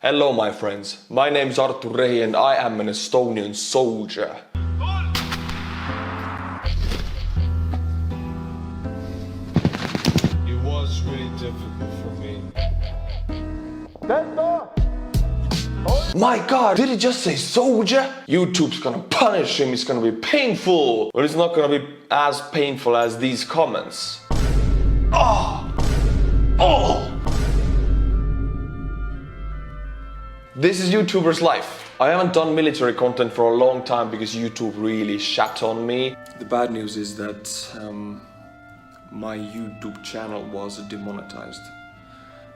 Hello my friends, my name is Artur Rehi and I am an Estonian soldier. It was really difficult for me. My god, did he just say soldier? YouTube's gonna punish him, it's gonna be painful. But it's not gonna be as painful as these comments. This is YouTuber's life. I haven't done military content for a long time because YouTube really shat on me. The bad news is that my YouTube channel was demonetized.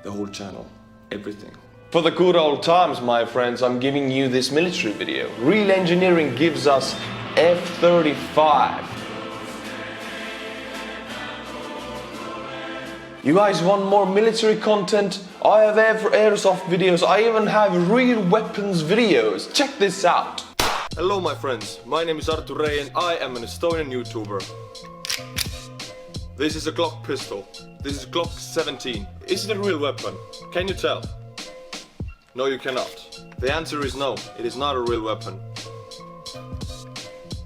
The whole channel, everything. For the good old times, my friends, I'm giving you this military video. Real engineering gives us F-35. You guys want more military content? I have airsoft videos, I even have real weapons videos. Check this out. Hello my friends, my name is Artur Rehi and I am an Estonian YouTuber. This is a Glock pistol. This is Glock 17. Is it a real weapon? Can you tell? No, you cannot. The answer is no, it is not a real weapon.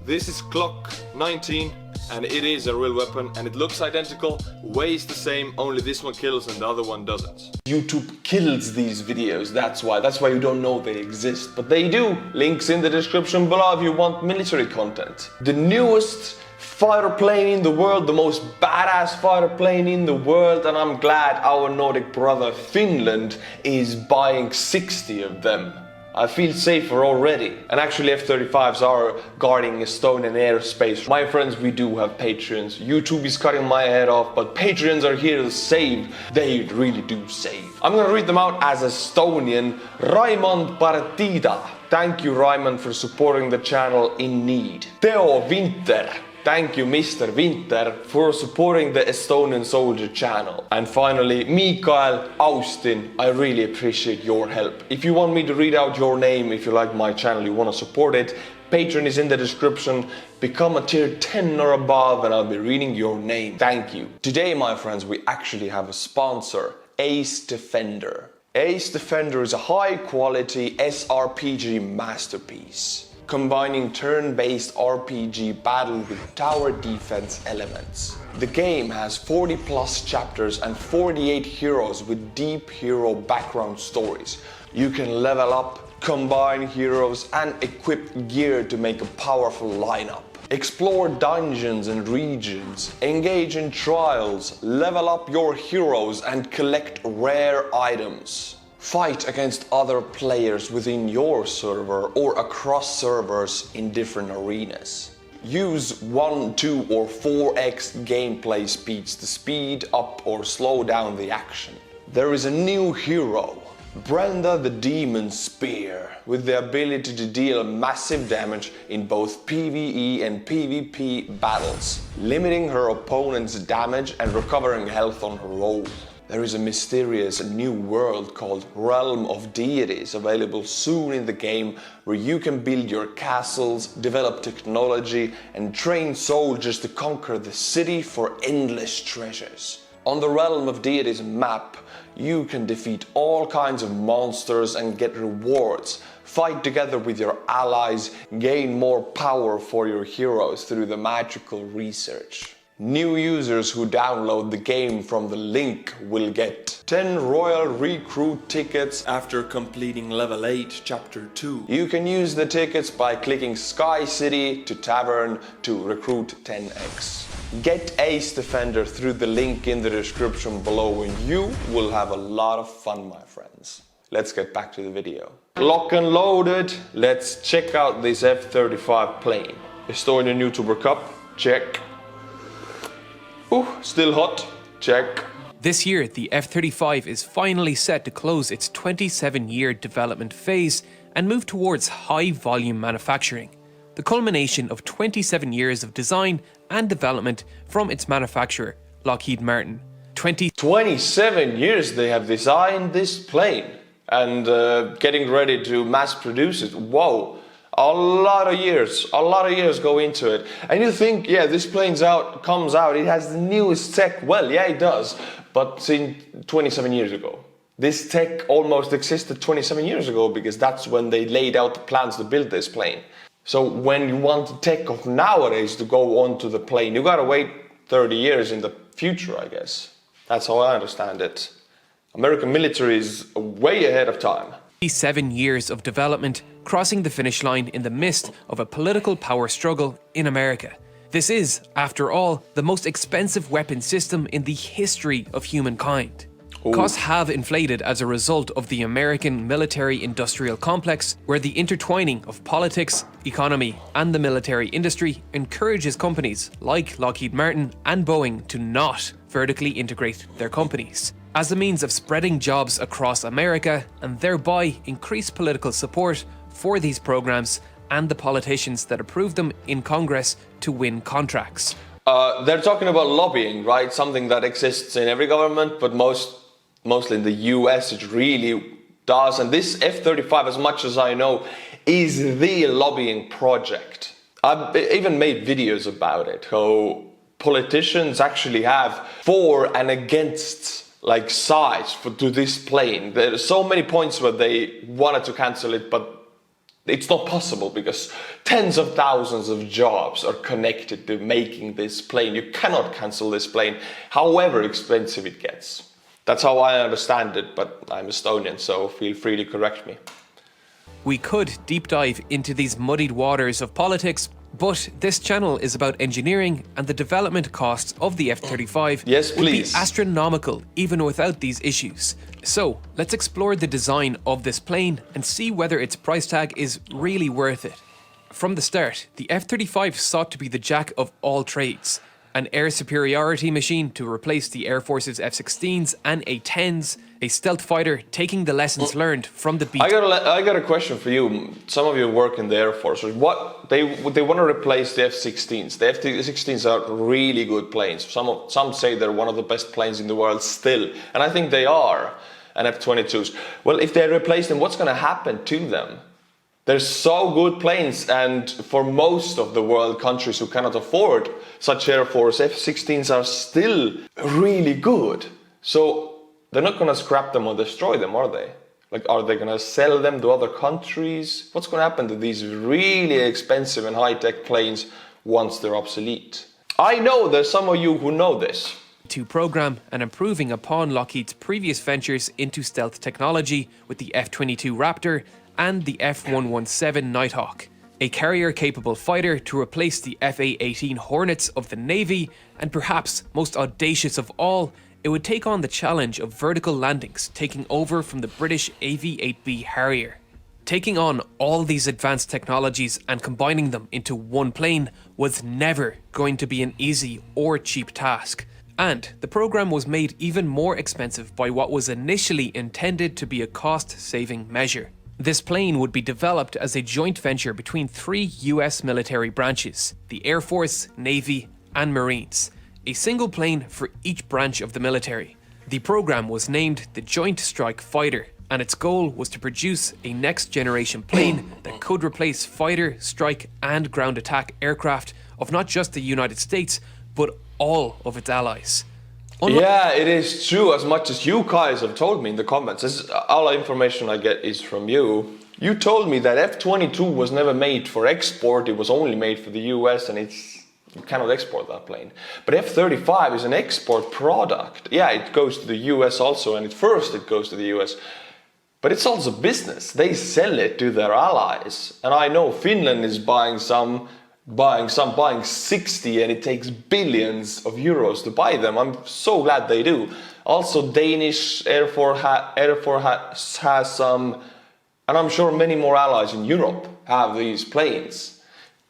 This is Glock 19 and it is a real weapon and it looks identical, weighs the same, only this one kills and the other one doesn't. YouTube kills these videos, that's why you don't know they exist, but they do. Links in the description below if you want military content. The newest fighter plane in the world, the most badass fighter plane in the world, and I'm glad our Nordic brother Finland is buying 60 of them. I feel safer already. And actually F-35s are guarding Estonian airspace. My friends, we do have patrons. YouTube is cutting my head off, but patrons are here to save. They really do save. I'm gonna read them out as Estonian. Raimond Partida. Thank you Raimond for supporting the channel in need. Teo Winter. Thank you Mr. Winter for supporting the Estonian Soldier channel. And finally, Mikael Austin, I really appreciate your help. If you want me to read out your name, if you like my channel, you want to support it, Patron is in the description. Become a tier 10 or above and I'll be reading your name. Thank you. Today, my friends, we actually have a sponsor, Ace Defender. Ace Defender is a high quality SRPG masterpiece, combining turn-based RPG battle with tower defense elements. The game has 40 plus chapters and 48 heroes with deep hero background stories. You can level up, combine heroes and equip gear to make a powerful lineup. Explore dungeons and regions, engage in trials, level up your heroes and collect rare items. Fight against other players within your server or across servers in different arenas. Use 1, 2 or 4x gameplay speeds to speed up or slow down the action. There is a new hero, Brenda the Demon Spear, with the ability to deal massive damage in both PvE and PvP battles, limiting her opponent's damage and recovering health on her own. There is a mysterious new world called Realm of Deities available soon in the game, where you can build your castles, develop technology and train soldiers to conquer the city for endless treasures. On the Realm of Deities map, you can defeat all kinds of monsters and get rewards, fight together with your allies, gain more power for your heroes through the magical research. New users who download the game from the link will get 10 Royal Recruit tickets after completing level 8 chapter 2. You can use the tickets by clicking Sky City to Tavern to recruit 10x. Get Ace Defender through the link in the description below and you will have a lot of fun, my friends. Let's get back to the video. Lock and loaded, let's check out this F-35 plane. Estonian YouTuber Cup, check. Ooh, still hot, check. This year, the F-35 is finally set to close its 27-year development phase and move towards high-volume manufacturing, the culmination of 27 years of design and development from its manufacturer, Lockheed Martin. 27 years they have designed this plane and getting ready to mass produce it. Whoa. A lot of years go into it. And you think, yeah, this comes out, it has the newest tech. Well, yeah, it does, but since 27 years ago. this tech almost existed 27 years ago, because that's when they laid out the plans to build this plane. So when you want the tech of nowadays to go onto the plane, you gotta wait 30 years in the future, I guess. That's how I understand it. American military is way ahead of time. 7 years of development, crossing the finish line in the midst of a political power struggle in America. This is, after all, the most expensive weapon system in the history of humankind. Ooh. Costs have inflated as a result of the American military-industrial complex, where the intertwining of politics, economy, and the military industry encourages companies like Lockheed Martin and Boeing to not vertically integrate their companies, as a means of spreading jobs across America and thereby increase political support for these programs and the politicians that approve them in Congress to win contracts. They're talking about lobbying, right? Something that exists in every government, but mostly in the US it really does. And this F-35, as much as I know, is the lobbying project. I've even made videos about it, how politicians actually have for and against sides to this plane. There are so many points where they wanted to cancel it, but it's not possible because tens of thousands of jobs are connected to making this plane. You cannot cancel this plane, however expensive it gets. That's how I understand it, but I'm Estonian, so feel free to correct me. We could deep dive into these muddied waters of politics, but this channel is about engineering, and the development costs of the F-35 yes, would be astronomical even without these issues. So let's explore the design of this plane and see whether its price tag is really worth it. From the start, the F-35 sought to be the jack of all trades, an air superiority machine to replace the Air Force's F-16s and A-10s, a stealth fighter taking the lessons learned from the beat. I got a question for you. Some of you work in the Air Force. What they want to replace the F-16s. The F-16s are really good planes. Some say they're one of the best planes in the world still, and I think they are. And F-22s. Well, if they replace them, what's going to happen to them? They're so good planes, and for most of the world countries who cannot afford such Air Force, F-16s are still really good. So they're not going to scrap them or destroy them, are they? Are they going to sell them to other countries? What's going to happen to these really expensive and high-tech planes once they're obsolete? I know there's some of you who know this. To program and improving upon Lockheed's previous ventures into stealth technology with the F-22 Raptor and the F-117 Nighthawk, a carrier-capable fighter to replace the F-A-18 Hornets of the Navy, and perhaps most audacious of all, it would take on the challenge of vertical landings, taking over from the British AV-8B Harrier. Taking on all these advanced technologies and combining them into one plane was never going to be an easy or cheap task. And the program was made even more expensive by what was initially intended to be a cost-saving measure. This plane would be developed as a joint venture between 3 US military branches, the Air Force, Navy, and Marines, a single plane for each branch of the military. The program was named the Joint Strike Fighter, and its goal was to produce a next-generation plane that could replace fighter, strike, and ground attack aircraft of not just the United States, but all of its allies. Yeah, it is true, as much as you guys have told me in the comments. All the information I get is from you. You told me that F-22 was never made for export, it was only made for the US, and you cannot export that plane. But F-35 is an export product. Yeah, it goes to the US also, and first it goes to the US. But it's also business. They sell it to their allies. And I know Finland is buying 60, and it takes billions of euros to buy them. I'm so glad they do. Also, Danish Air Force has some, and I'm sure many more allies in Europe have these planes.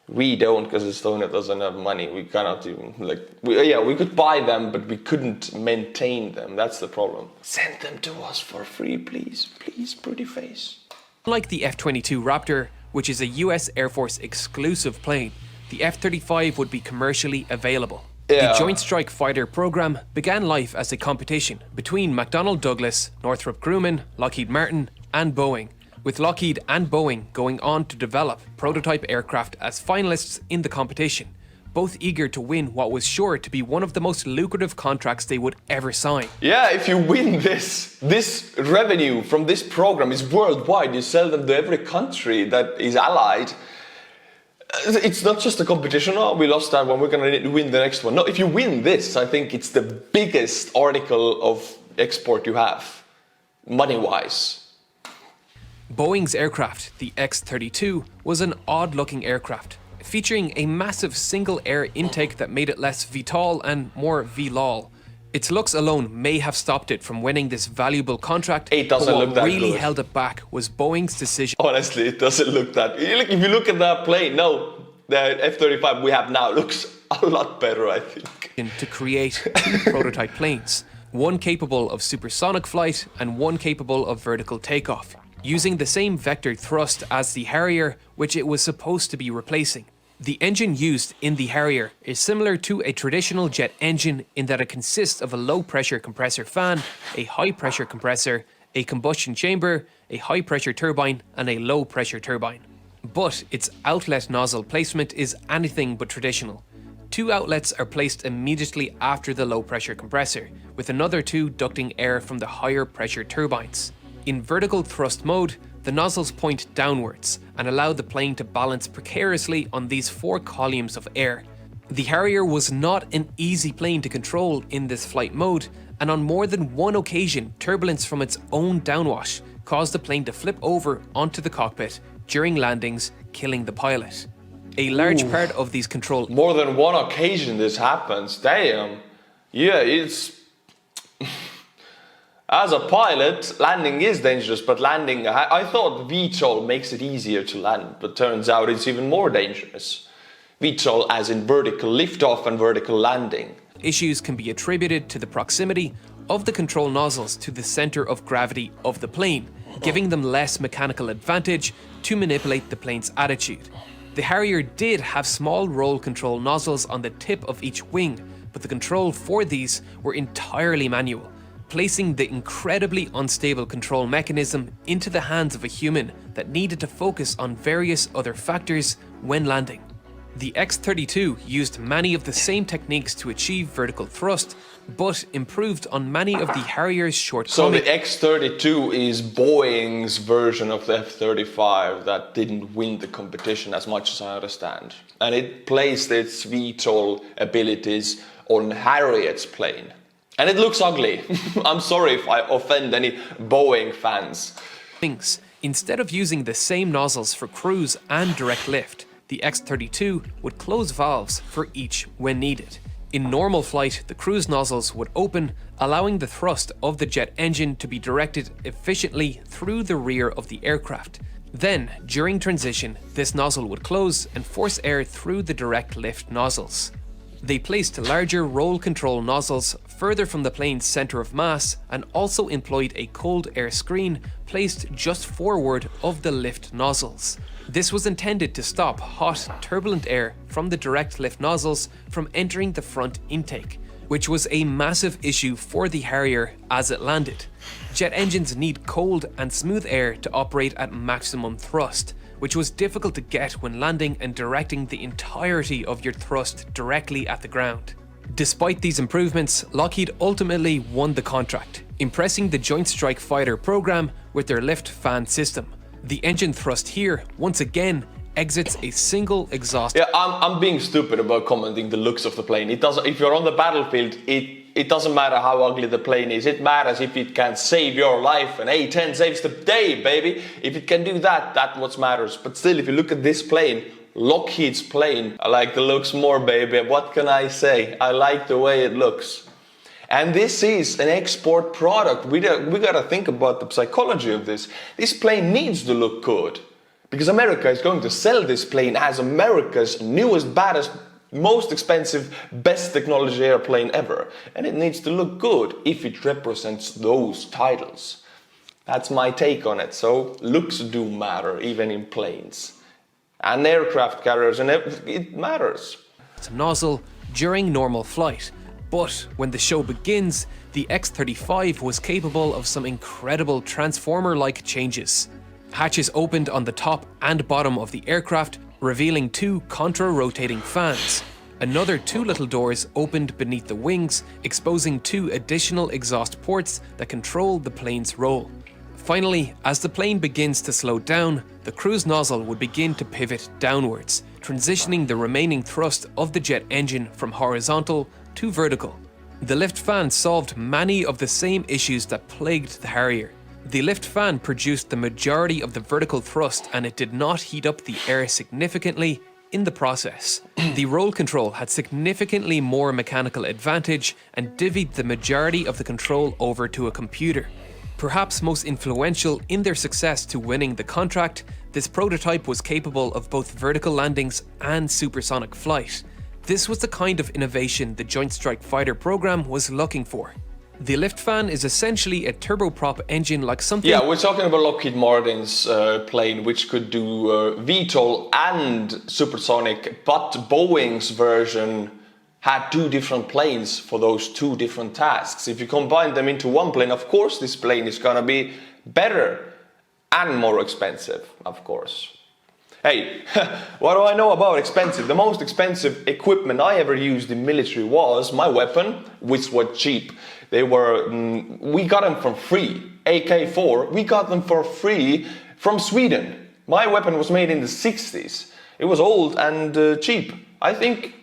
We don't, because Estonia doesn't have money. We cannot even, we could buy them, but we couldn't maintain them. That's the problem. Send them to us for free, please. Please, pretty face. Unlike the F-22 Raptor, which is a US Air Force exclusive plane, the F-35 would be commercially available. Yeah. The Joint Strike Fighter program began life as a competition between McDonnell Douglas, Northrop Grumman, Lockheed Martin, and Boeing, with Lockheed and Boeing going on to develop prototype aircraft as finalists in the competition. both eager to win what was sure to be one of the most lucrative contracts they would ever sign. Yeah, if you win this revenue from this program is worldwide. You sell them to every country that is allied. It's not just a competition, oh, we lost that one, we're going to win the next one. No, if you win this, I think it's the biggest article of export you have, money-wise. Boeing's aircraft, the X-32, was an odd-looking aircraft, featuring a massive single air intake that made it less VTOL and more VLOL. Its looks alone may have stopped it from winning this valuable contract. It doesn't but look that what really good. held it back was Boeing's decision. Honestly, it doesn't look that. If you look at that plane, no, the F-35 we have now looks a lot better, I think. To create two prototype planes, one capable of supersonic flight and one capable of vertical takeoff, using the same vector thrust as the Harrier, which it was supposed to be replacing. The engine used in the Harrier is similar to a traditional jet engine in that it consists of a low-pressure compressor fan, a high-pressure compressor, a combustion chamber, a high-pressure turbine, and a low-pressure turbine. But its outlet nozzle placement is anything but traditional. Two outlets are placed immediately after the low-pressure compressor, with another two ducting air from the higher-pressure turbines. In vertical thrust mode, the nozzles point downwards and allow the plane to balance precariously on these four columns of air. The Harrier was not an easy plane to control in this flight mode, and on more than one occasion, turbulence from its own downwash caused the plane to flip over onto the cockpit during landings, killing the pilot. A large part of these control... More than one occasion this happens, damn. Yeah, it's... As a pilot, landing is dangerous, but landing... I thought VTOL makes it easier to land, but turns out it's even more dangerous. VTOL as in vertical liftoff and vertical landing. Issues can be attributed to the proximity of the control nozzles to the center of gravity of the plane, giving them less mechanical advantage to manipulate the plane's attitude. The Harrier did have small roll control nozzles on the tip of each wing, but the control for these were entirely manual, placing the incredibly unstable control mechanism into the hands of a human that needed to focus on various other factors when landing. The X-32 used many of the same techniques to achieve vertical thrust, but improved on many of the Harrier's shortcomings. So the X-32 is Boeing's version of the F-35 that didn't win the competition as much as I understand. And it placed its VTOL abilities on Harriet's plane. And it looks ugly. I'm sorry if I offend any Boeing fans. Instead of using the same nozzles for cruise and direct lift, the X-32 would close valves for each when needed. In normal flight, the cruise nozzles would open, allowing the thrust of the jet engine to be directed efficiently through the rear of the aircraft. Then, during transition, this nozzle would close and force air through the direct lift nozzles. They placed larger roll control nozzles further from the plane's center of mass and also employed a cold air screen placed just forward of the lift nozzles. This was intended to stop hot, turbulent air from the direct lift nozzles from entering the front intake, which was a massive issue for the Harrier as it landed. Jet engines need cold and smooth air to operate at maximum thrust, which was difficult to get when landing and directing the entirety of your thrust directly at the ground. Despite these improvements, Lockheed ultimately won the contract, impressing the Joint Strike Fighter program with their lift fan system. The engine thrust here, once again, exits a single exhaust. Yeah, I'm being stupid about commenting the looks of the plane. It doesn't. If you're on the battlefield, it doesn't matter how ugly the plane is. It matters if it can save your life. And A-10 saves the day, baby. If it can do that, that's what matters. But still, if you look at this plane, Lockheed's plane, I like the looks more, baby. What can I say? I like the way it looks. And this is an export product. We gotta think about the psychology of this. This plane needs to look good. Because America is going to sell this plane as America's newest, baddest, most expensive, best technology airplane ever. And it needs to look good if it represents those titles. That's my take on it. So looks do matter, even in planes. And aircraft carriers, and it matters. It's a nozzle during normal flight. But when the show begins, the X-35 was capable of some incredible transformer-like changes. Hatches opened on the top and bottom of the aircraft, revealing two contra-rotating fans. Another 2 little doors opened beneath the wings, exposing 2 additional exhaust ports that control the plane's roll. Finally, as the plane begins to slow down, the cruise nozzle would begin to pivot downwards, transitioning the remaining thrust of the jet engine from horizontal to vertical. The lift fan solved many of the same issues that plagued the Harrier. The lift fan produced the majority of the vertical thrust, and it did not heat up the air significantly in the process. The roll control had significantly more mechanical advantage and divvied the majority of the control over to a computer. Perhaps most influential in their success to winning the contract, this prototype was capable of both vertical landings and supersonic flight. This was the kind of innovation the Joint Strike Fighter program was looking for. The lift fan is essentially a turboprop engine like something... Yeah, we're talking about Lockheed Martin's plane, which could do VTOL and supersonic, but Boeing's version had 2 different planes for those 2 different tasks. If you combine them into one plane, of course this plane is gonna be better and more expensive, of course. Hey, what do I know about expensive? The most expensive equipment I ever used in military was my weapon, which was cheap. They were, we got them for free. AK-4, we got them for free from Sweden. My weapon was made in the 60s. It was old and cheap. I think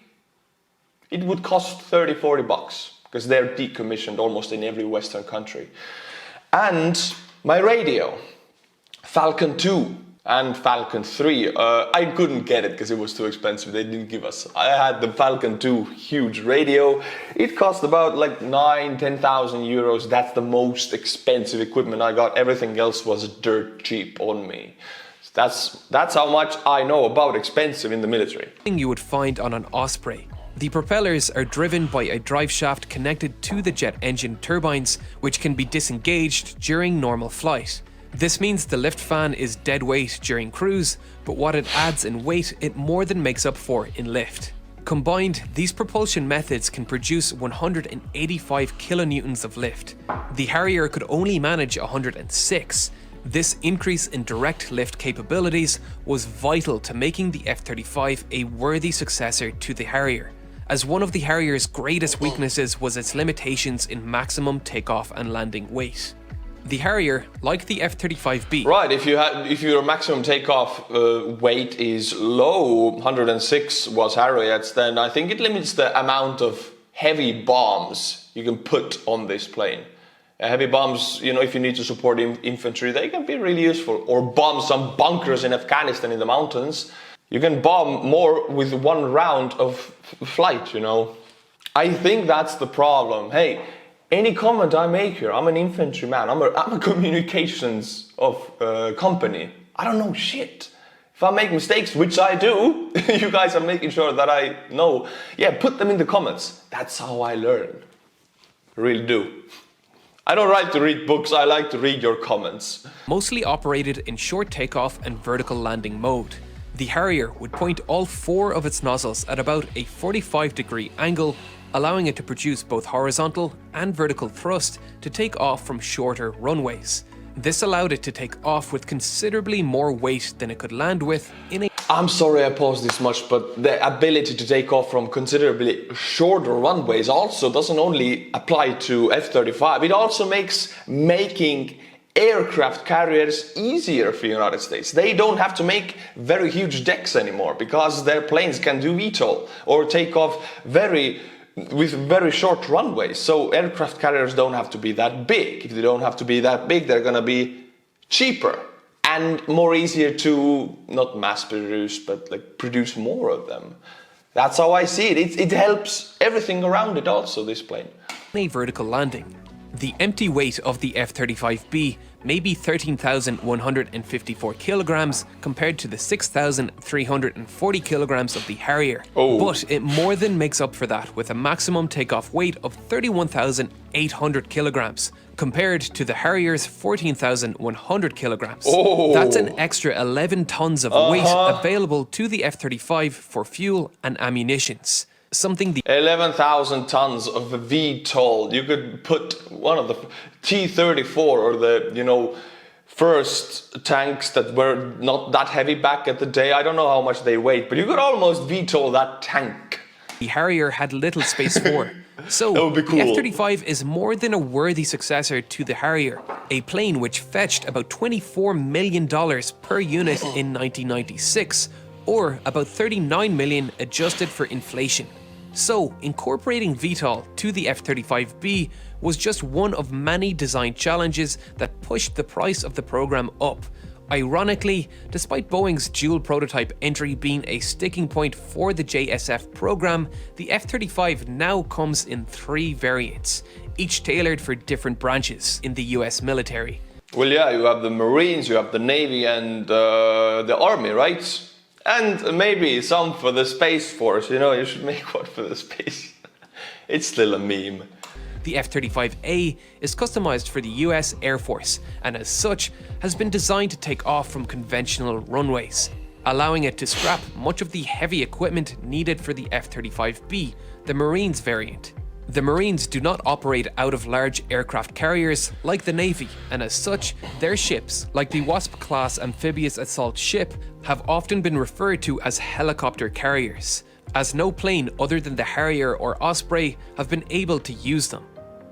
it would cost 30-40 bucks because they're decommissioned almost in every Western country. And my radio, Falcon 2 and Falcon 3. I couldn't get it because it was too expensive. They didn't give us. I had the Falcon 2 huge radio. It cost about like 9,000–10,000 euros. That's the most expensive equipment I got. Everything else was dirt cheap on me. That's how much I know about expensive in the military. You would find on an Osprey. The propellers are driven by a drive shaft connected to the jet engine turbines, which can be disengaged during normal flight. This means the lift fan is dead weight during cruise, but what it adds in weight, it more than makes up for in lift. Combined, these propulsion methods can produce 185 kilonewtons of lift. The Harrier could only manage 106. This increase in direct lift capabilities was vital to making the F-35 a worthy successor to the Harrier, as one of the Harrier's greatest weaknesses was its limitations in maximum takeoff and landing weight. The Harrier, like the F-35B... Right, if your maximum takeoff weight is low, 106 was Harriet's, then I think it limits the amount of heavy bombs you can put on this plane. Heavy bombs, you know, if you need to support infantry, they can be really useful. Or bomb some bunkers in Afghanistan in the mountains. You can bomb more with 1 round of flight, you know. I think that's the problem. Hey, any comment I make here, I'm an infantryman, I'm a communications company. I don't know shit. If I make mistakes, which I do, you guys are making sure that I know. Yeah, put them in the comments. That's how I learn. Really do. I don't like to read books, I like to read your comments. Mostly operated in short takeoff and vertical landing mode. The Harrier would point all 4 of its nozzles at about a 45-degree angle, allowing it to produce both horizontal and vertical thrust to take off from shorter runways. This allowed it to take off with considerably more weight than it could land with in a... I'm sorry I paused this much, but the ability to take off from considerably shorter runways also doesn't only apply to F-35, it also makes making aircraft carriers easier for the United States. They don't have to make very huge decks anymore because their planes can do VTOL or take off with very short runways. So aircraft carriers don't have to be that big. If they don't have to be that big, they're gonna be cheaper and more easier to not mass produce, but like produce more of them. That's how I see it. It helps everything around it also, this plane. A vertical landing. The empty weight of the F-35B may be 13,154 kilograms compared to the 6,340 kilograms of the Harrier. But it more than makes up for that with a maximum takeoff weight of 31,800 kilograms compared to the Harrier's 14,100 kilograms. That's an extra 11 tons of weight available to the F-35 for fuel and ammunitions. Something the 11,000 tons of VTOL. You could put one of the T-34 or the, you know, first tanks that were not that heavy back at the day. I don't know how much they weighed, but you could almost VTOL that tank. the Harrier had little space for. So, That would be cool. the F-35 is more than a worthy successor to the Harrier, a plane which fetched about $24 million per unit in 1996, or about $39 million adjusted for inflation. So, incorporating VTOL to the F-35B was just one of many design challenges that pushed the price of the program up. Ironically, despite Boeing's dual prototype entry being a sticking point for the JSF program, the F-35 now comes in 3 variants, each tailored for different branches in the US military. Well, yeah, you have the Marines, you have the Navy and the Army, right? And maybe some for the Space Force, you know, you should make one for the space. It's still a meme. The F-35A is customized for the US Air Force and as such has been designed to take off from conventional runways, allowing it to scrap much of the heavy equipment needed for the F-35B, the Marines variant. The Marines do not operate out of large aircraft carriers like the Navy, and as such, their ships, like the Wasp-class amphibious assault ship, have often been referred to as helicopter carriers, as no plane other than the Harrier or Osprey have been able to use them.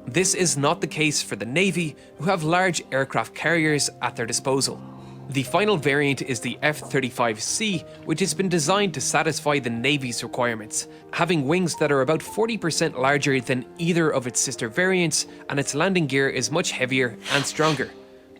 This is not the case for the Navy, who have large aircraft carriers at their disposal. The final variant is the F-35C, which has been designed to satisfy the Navy's requirements, having wings that are about 40% larger than either of its sister variants, and its landing gear is much heavier and stronger.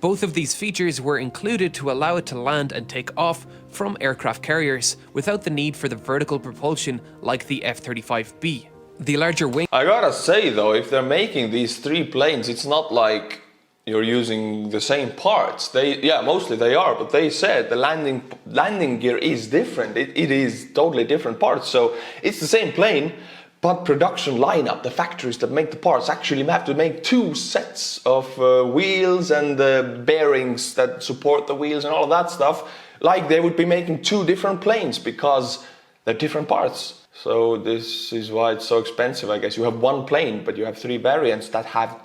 Both of these features were included to allow it to land and take off from aircraft carriers without the need for the vertical propulsion like the F-35B. The larger wing... I gotta say though, if they're making these 3 planes, it's not like you're using the same parts. Yeah, mostly they are, but they said the landing gear is different. It is totally different parts. So it's the same plane, but production lineup, the factories that make the parts actually have to make 2 sets of wheels and the bearings that support the wheels and all of that stuff. Like they would be making 2 different planes because they're different parts. So this is why it's so expensive, I guess. You have 1 plane, but you have 3 variants that have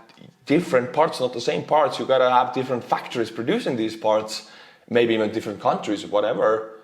different parts, not the same parts. You gotta have different factories producing these parts, maybe even different countries, whatever.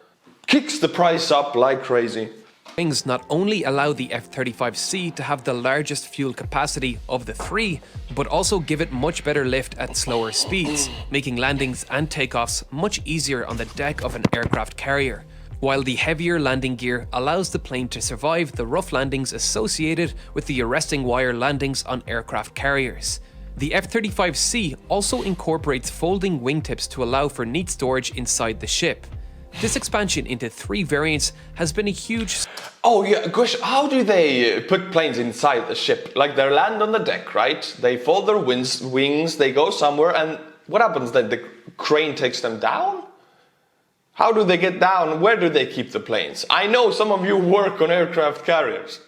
Kicks the price up like crazy. Wings not only allow the F-35C to have the largest fuel capacity of the 3, but also give it much better lift at slower speeds, making landings and takeoffs much easier on the deck of an aircraft carrier, while the heavier landing gear allows the plane to survive the rough landings associated with the arresting wire landings on aircraft carriers. The F-35C also incorporates folding wingtips to allow for neat storage inside the ship. This expansion into 3 variants has been a huge... Oh yeah, gosh, how do they put planes inside the ship? Like they land on the deck, right? They fold their wings, they go somewhere, and what happens then? The crane takes them down? How do they get down? Where do they keep the planes? I know some of you work on aircraft carriers.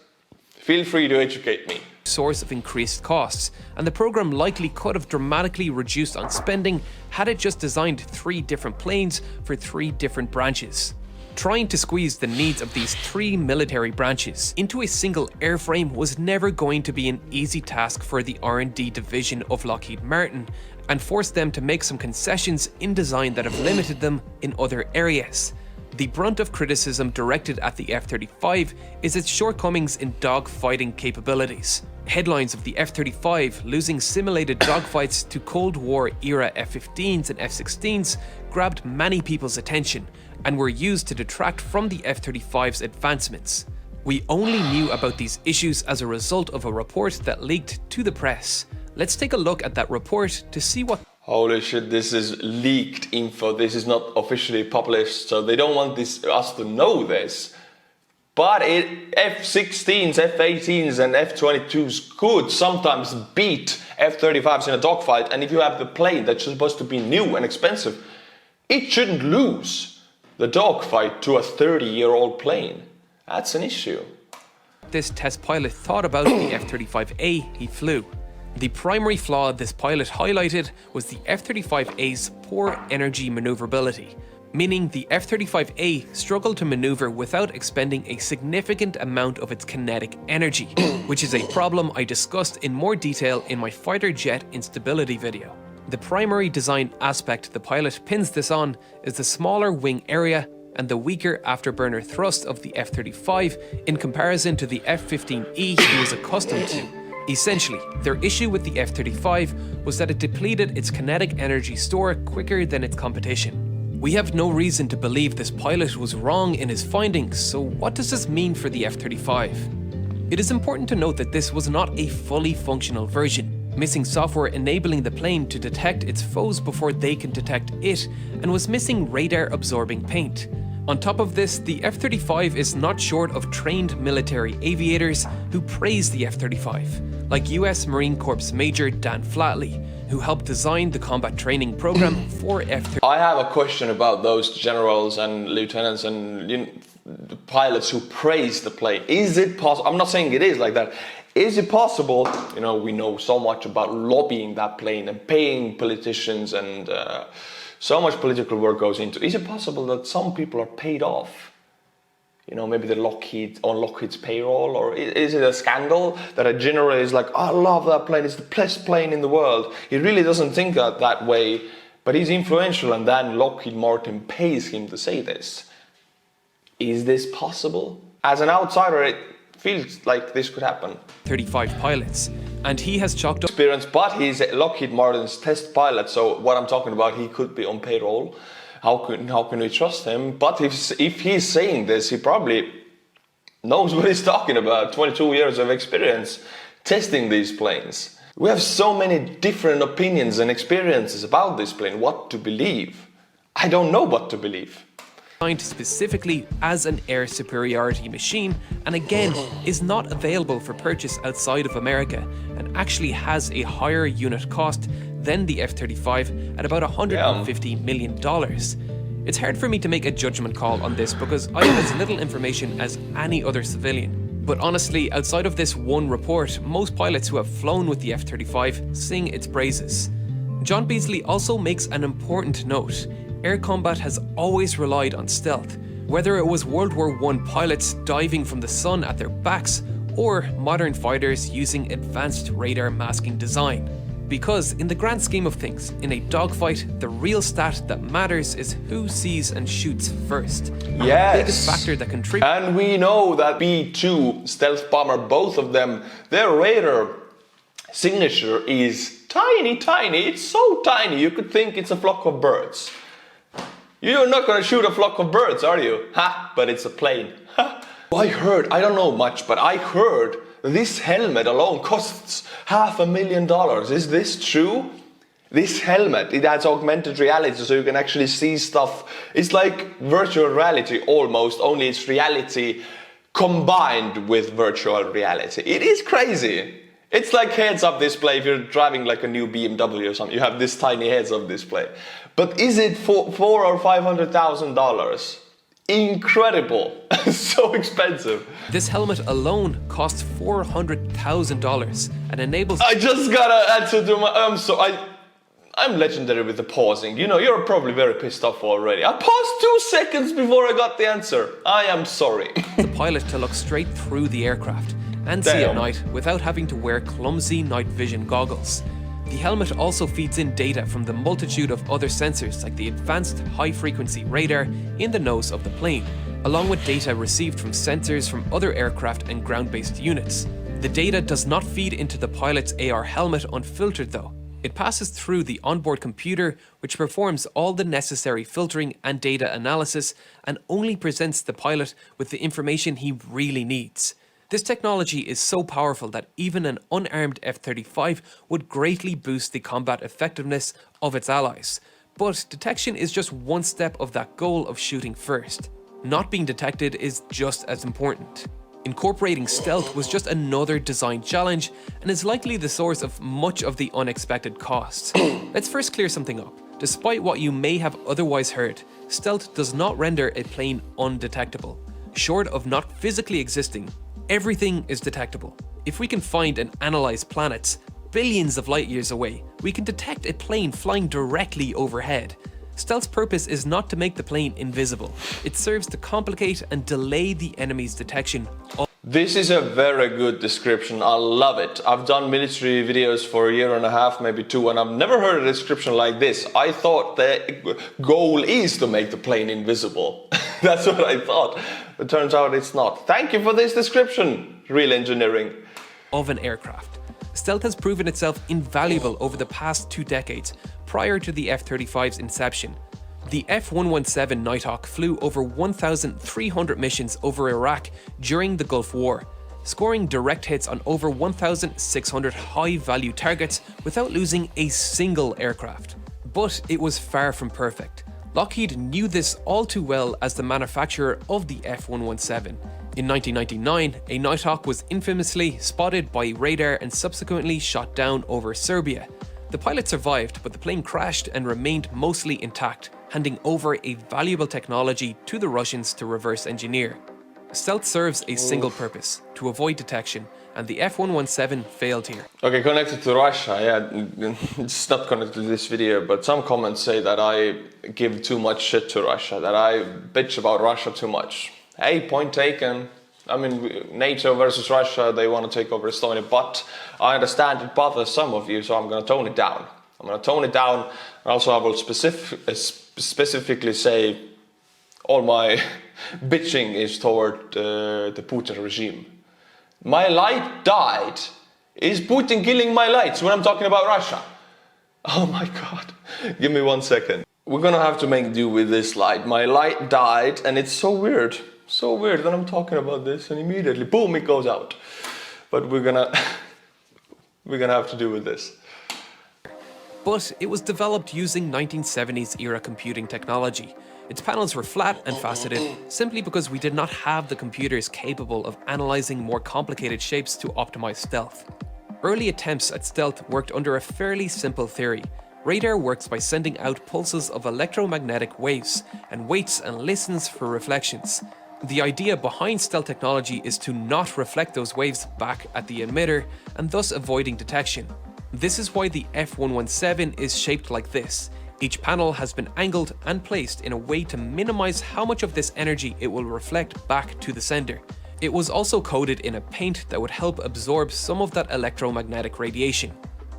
Feel free to educate me. Source of increased costs, and the program likely could have dramatically reduced on spending had it just designed 3 different planes for 3 different branches. Trying to squeeze the needs of these 3 military branches into a single airframe was never going to be an easy task for the R&D division of Lockheed Martin, and forced them to make some concessions in design that have limited them in other areas. The brunt of criticism directed at the F-35 is its shortcomings in dogfighting capabilities. Headlines of the F-35 losing simulated dogfights to Cold War era F-15s and F-16s grabbed many people's attention and were used to detract from the F-35's advancements. We only knew about these issues as a result of a report that leaked to the press. Let's take a look at that report to see what... Holy shit, this is leaked info. This is not officially published, so they don't want us to know this. But F-16s, F-18s and F-22s could sometimes beat F-35s in a dogfight, and if you have the plane that's supposed to be new and expensive, it shouldn't lose the dogfight to a 30-year-old plane. That's an issue. This test pilot thought about the F-35A he flew. The primary flaw this pilot highlighted was the F-35A's poor energy maneuverability, meaning the F-35A struggled to maneuver without expending a significant amount of its kinetic energy, which is a problem I discussed in more detail in my fighter jet instability video. The primary design aspect the pilot pins this on is the smaller wing area and the weaker afterburner thrust of the F-35 in comparison to the F-15E he was accustomed to. Essentially, their issue with the F-35 was that it depleted its kinetic energy store quicker than its competition. We have no reason to believe this pilot was wrong in his findings, so what does this mean for the F-35? It is important to note that this was not a fully functional version, missing software enabling the plane to detect its foes before they can detect it, and was missing radar-absorbing paint. On top of this, the F-35 is not short of trained military aviators who praise the F-35, like US Marine Corps Major Dan Flatley, who helped design the combat training program for F-35. I have a question about those generals and lieutenants and the pilots who praise the plane. Is it possible? I'm not saying it is like that. Is it possible? You know, we know so much about lobbying that plane and paying politicians, and so much political work goes into. Is it possible that some people are paid off? You know, maybe the Lockheed's payroll, or is it a scandal that a general is like, oh, I love that plane, it's the best plane in the world. He really doesn't think that way, but he's influential, and then Lockheed Martin pays him to say this. Is this possible? As an outsider, it feels like this could happen. 35 pilots, and he has chalked up experience, but he's Lockheed Martin's test pilot, so what I'm talking about, he could be on payroll. How can we trust him? But if he's saying this, he probably knows what he's talking about. 22 years of experience testing these planes. We have so many different opinions and experiences about this plane. What to believe? I don't know what to believe. Designed specifically as an air superiority machine, and again is not available for purchase outside of America, and actually has a higher unit cost than the F-35 at about $150 million. It's hard for me to make a judgment call on this because I have as little information as any other civilian. But honestly, outside of this one report, most pilots who have flown with the F-35 sing its praises. John Beasley also makes an important note. Air combat has always relied on stealth, whether it was World War I pilots diving from the sun at their backs, or modern fighters using advanced radar masking design. Because in the grand scheme of things, in a dogfight, the real stat that matters is who sees and shoots first. Yes. The biggest factor that contributes. And we know that B-2 stealth bomber, both of them, their radar signature is tiny, tiny. It's so tiny you could think it's a flock of birds. You're not gonna shoot a flock of birds, are you? Ha! But it's a plane. Ha! I heard, I don't know much, but I heard this helmet alone costs $500,000. Is this true? This helmet, it has augmented reality, so you can actually see stuff. It's like virtual reality almost, only it's reality combined with virtual reality. It is crazy. It's like heads-up display if you're driving like a new BMW or something. You have this tiny heads-up display. But is it for $400,000 or $500,000? Incredible. So expensive. This helmet alone costs $400,000 and enables. I just gotta answer to my. I'm legendary with the pausing. You know, you're probably very pissed off already. I paused 2 seconds before I got the answer. I am sorry. The pilot to look straight through the aircraft and see at night without having to wear clumsy night vision goggles. The helmet also feeds in data from the multitude of other sensors like the advanced high-frequency radar in the nose of the plane, along with data received from sensors from other aircraft and ground-based units. The data does not feed into the pilot's AR helmet unfiltered though. It passes through the onboard computer, which performs all the necessary filtering and data analysis and only presents the pilot with the information he really needs. This technology is so powerful that even an unarmed F-35 would greatly boost the combat effectiveness of its allies. But detection is just one step of that goal of shooting first. Not being detected is just as important. Incorporating stealth was just another design challenge and is likely the source of much of the unexpected costs. Let's first clear something up. Despite what you may have otherwise heard, stealth does not render a plane undetectable. Short of not physically existing, everything is detectable. If we can find and analyze planets billions of light years away, we can detect a plane flying directly overhead. Stealth's purpose is not to make the plane invisible. It serves to complicate and delay the enemy's detection. This is a very good description. I love it. I've done military videos for a year and a half, maybe 2, and I've never heard a description like this. I thought the goal is to make the plane invisible. That's what I thought. But turns out it's not. Thank you for this description, real engineering. Of an aircraft. Stealth has proven itself invaluable over the past 2 decades, prior to the F-35's inception. The F-117 Nighthawk flew over 1,300 missions over Iraq during the Gulf War, scoring direct hits on over 1,600 high-value targets without losing a single aircraft. But it was far from perfect. Lockheed knew this all too well as the manufacturer of the F-117. In 1999, a Nighthawk was infamously spotted by radar and subsequently shot down over Serbia. The pilot survived, but the plane crashed and remained mostly intact, handing over a valuable technology to the Russians to reverse engineer. Stealth serves a single purpose, to avoid detection, and the F-117 failed here. Okay, connected to Russia, yeah, it's not connected to this video, but some comments say that I give too much shit to Russia, that I bitch about Russia too much. Hey, point taken. I mean, NATO versus Russia, they want to take over Estonia, but I understand it bothers some of you, so I'm going to tone it down. Also, I will specifically say all my bitching is toward the Putin regime. My light died. Is Putin killing my lights when I'm talking about Russia? Oh my god. Give me 1 second. We're gonna have to make do with this light. My light died and it's so weird. So weird that I'm talking about this and immediately, boom, it goes out. But we're gonna have to do with this. But it was developed using 1970s era computing technology. Its panels were flat and faceted simply because we did not have the computers capable of analysing more complicated shapes to optimise stealth. Early attempts at stealth worked under a fairly simple theory. Radar works by sending out pulses of electromagnetic waves and waits and listens for reflections. The idea behind stealth technology is to not reflect those waves back at the emitter and thus avoiding detection. This is why the F-117 is shaped like this. Each panel has been angled and placed in a way to minimize how much of this energy it will reflect back to the sender. It was also coated in a paint that would help absorb some of that electromagnetic radiation.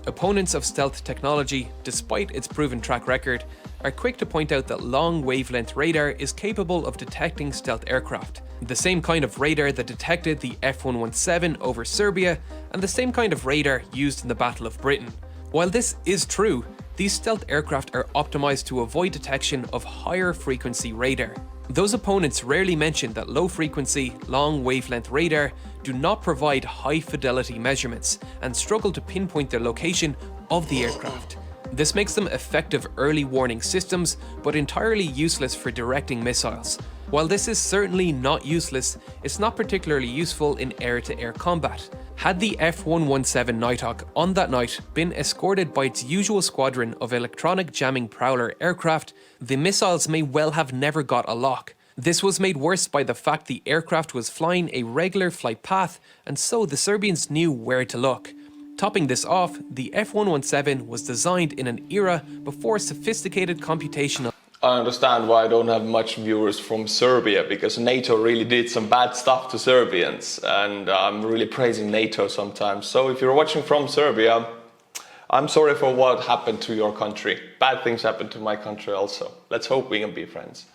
Opponents of stealth technology, despite its proven track record, are quick to point out that long wavelength radar is capable of detecting stealth aircraft. The same kind of radar that detected the F-117 over Serbia, and the same kind of radar used in the Battle of Britain. While this is true, these stealth aircraft are optimized to avoid detection of higher frequency radar. Those opponents rarely mention that low frequency, long wavelength radar do not provide high fidelity measurements and struggle to pinpoint the location of the aircraft. This makes them effective early warning systems, but entirely useless for directing missiles. While this is certainly not useless, it's not particularly useful in air-to-air combat. Had the F-117 Nighthawk on that night been escorted by its usual squadron of electronic jamming prowler aircraft, the missiles may well have never got a lock. This was made worse by the fact the aircraft was flying a regular flight path, and so the Serbians knew where to look. Topping this off, the F-117 was designed in an era before sophisticated computational. I understand why I don't have much viewers from Serbia, because NATO really did some bad stuff to Serbians, and I'm really praising NATO sometimes. So if you're watching from Serbia, I'm sorry for what happened to your country. Bad things happened to my country also. Let's hope we can be friends.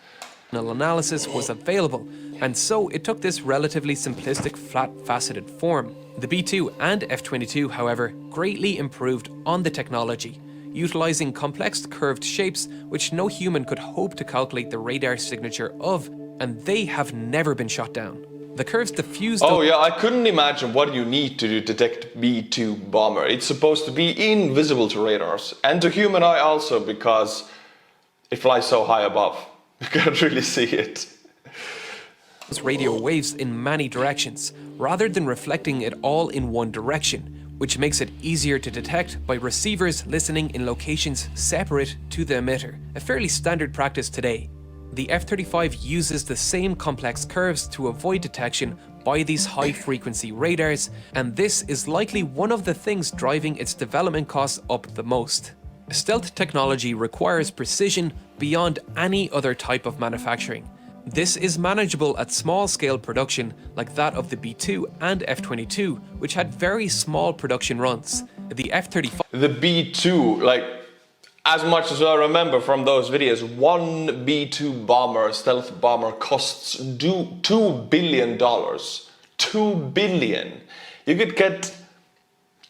Analysis was available, and so it took this relatively simplistic flat-faceted form. The B-2 and F-22, however, greatly improved on the technology, utilizing complex curved shapes which no human could hope to calculate the radar signature of, and they have never been shot down. The curves diffused. Oh yeah, I couldn't imagine what you need to detect B-2 bomber. It's supposed to be invisible to radars, and to human eye also, because it flies so high above. You can't really see it. Radio waves in many directions, rather than reflecting it all in one direction, which makes it easier to detect by receivers listening in locations separate to the emitter, a fairly standard practice today. The F-35 uses the same complex curves to avoid detection by these high-frequency radars, and this is likely one of the things driving its development costs up the most. Stealth technology requires precision beyond any other type of manufacturing. This is manageable at small-scale production like that of the B-2 and F-22, which had very small production runs. The F-35... The B-2, like, as much as I remember from those videos, one B-2 bomber, stealth bomber, costs $2 billion. $2 billion. You could get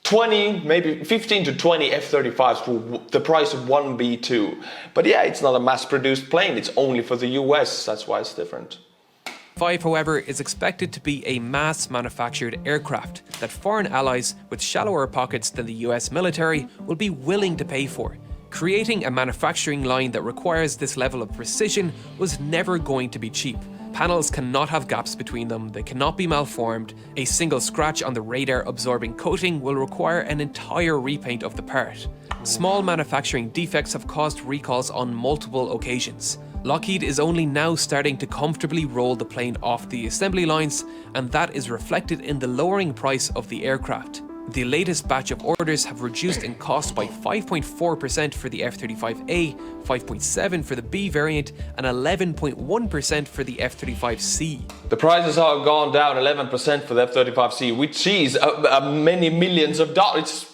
20, maybe 15 to 20 F-35s for the price of one B-2. But yeah, it's not a mass-produced plane. It's only for the US. That's why it's different. F-35, however, is expected to be a mass-manufactured aircraft that foreign allies with shallower pockets than the US military will be willing to pay for. Creating a manufacturing line that requires this level of precision was never going to be cheap. Panels cannot have gaps between them, they cannot be malformed. A single scratch on the radar-absorbing coating will require an entire repaint of the part. Small manufacturing defects have caused recalls on multiple occasions. Lockheed is only now starting to comfortably roll the plane off the assembly lines, and that is reflected in the lowering price of the aircraft. The latest batch of orders have reduced in cost by 5.4% for the F-35A, 5.7% for the B variant, and 11.1% for the F-35C. The prices have gone down 11% for the F-35C, which is many millions of dollars. It's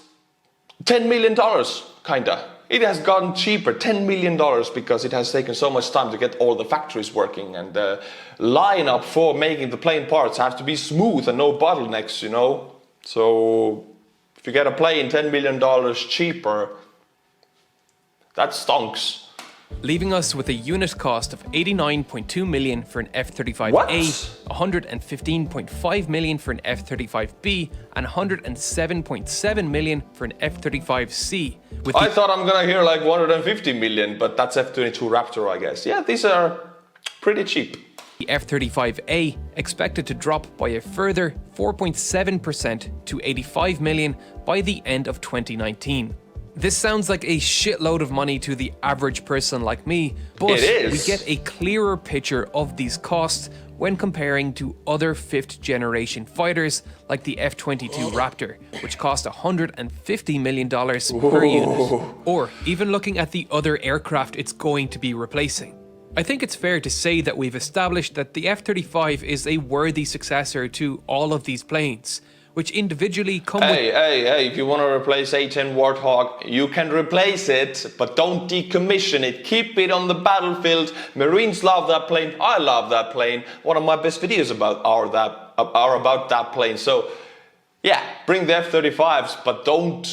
$10 million, kinda. It has gotten cheaper, $10 million, because it has taken so much time to get all the factories working, and the lineup for making the plane parts has to be smooth and no bottlenecks, you know. So if you get a plane $10 million cheaper, that stonks. Leaving us with a unit cost of $89.2 million for an F-35A, What? $115.5 million for an F-35B, and $107.7 million for an F-35C. I thought I'm gonna hear like 150 million, but that's F-22 Raptor, I guess. Yeah, these are pretty cheap. The F-35A expected to drop by a further 4.7% to $85 million by the end of 2019. This sounds like a shitload of money to the average person like me, but we get a clearer picture of these costs when comparing to other fifth-generation fighters like the F-22 Raptor, which cost $150 million per unit, or even looking at the other aircraft it's going to be replacing. I think it's fair to say that we've established that the F-35 is a worthy successor to all of these planes, which individually come with... Hey, if you want to replace A-10 Warthog, you can replace it, but don't decommission it. Keep it on the battlefield. Marines love that plane. I love that plane. One of my best videos are about that plane. So, yeah, bring the F-35s, but don't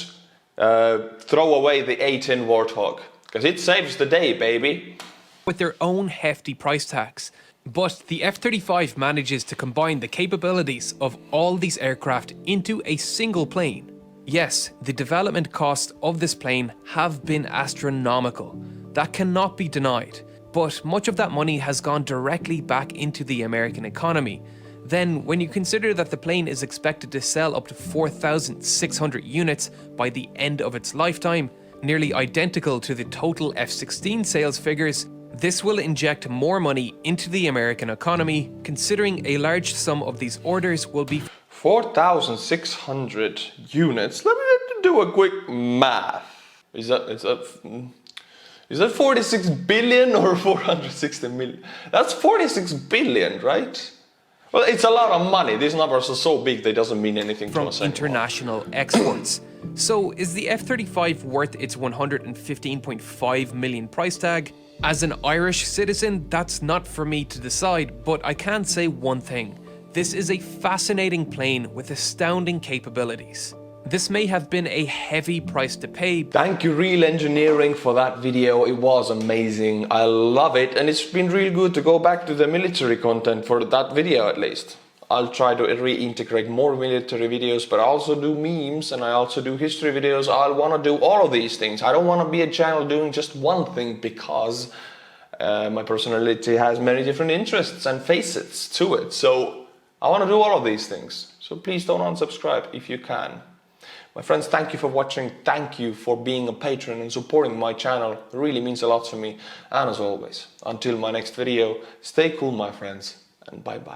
throw away the A-10 Warthog, because it saves the day, baby. With their own hefty price tags. But the F-35 manages to combine the capabilities of all these aircraft into a single plane. Yes, the development costs of this plane have been astronomical. That cannot be denied. But much of that money has gone directly back into the American economy. Then, when you consider that the plane is expected to sell up to 4,600 units by the end of its lifetime, nearly identical to the total F-16 sales figures, this will inject more money into the American economy, considering a large sum of these orders will be 4,600 units. Let me do a quick math. Is that 46 billion or 460 million? That's 46 billion, right? Well, it's a lot of money. These numbers are so big they doesn't mean anything from to us anymore. International exports. So is the F-35 worth its $115.5 million price tag? As an Irish citizen, that's not for me to decide, but I can say one thing. This is a fascinating plane with astounding capabilities. This may have been a heavy price to pay. Thank you, Real Engineering, for that video. It was amazing. I love it, and it's been really good to go back to the military content for that video at least. I'll try to reintegrate more military videos, but I also do memes and I also do history videos. I want to do all of these things. I don't want to be a channel doing just one thing, because my personality has many different interests and facets to it. So I want to do all of these things. So please don't unsubscribe if you can. My friends, thank you for watching. Thank you for being a patron and supporting my channel. It really means a lot to me. And as always, until my next video, stay cool, my friends, and bye-bye.